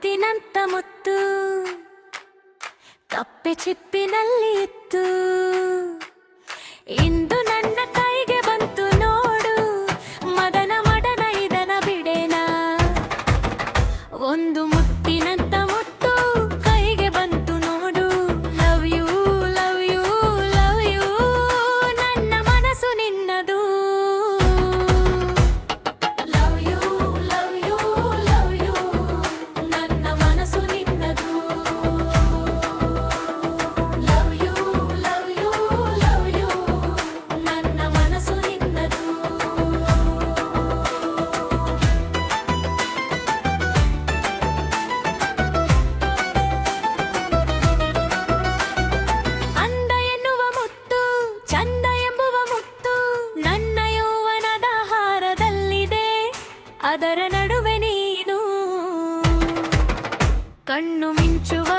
ಮುತ್ತಿನಂತ ಮುತ್ತು ಕಪ್ಪೆ ಚಿಪ್ಪಿನಲ್ಲಿ ಇತ್ತು. ಇಂದು ನನ್ನ ಕೈಗೆ ಬಂತು ನೋಡು, ಮದನ ಮಡನ ಇದನ ಬಿಡೆನ. ಒಂದು ಮುತ್ತಿನಂತ ಮುತ್ತು ಕೈಗೆ ಬಂತು ನೋಡು. Love you love you love you, ನನ್ನ ಮನಸ್ಸು ನಿನ್ನದು. Love you love you love you, ನನ್ನ ಮನಸ್ಸು ನಿನ್ನದು. Love you love you love you, ನನ್ನ ಮನಸ್ಸು ನಿನ್ನದು. ಅಂದ ಎನ್ನುವ ಮುತ್ತು, ಚಂದ ಎಂಬುವ ಮುತ್ತು, ನನ್ನ ಯೌವನದ ಹಾರದಲ್ಲಿದೆ. ಅದರ ನಡುವೆ ನೀನು, ಕಣ್ಣು ಮಿಂಚುವ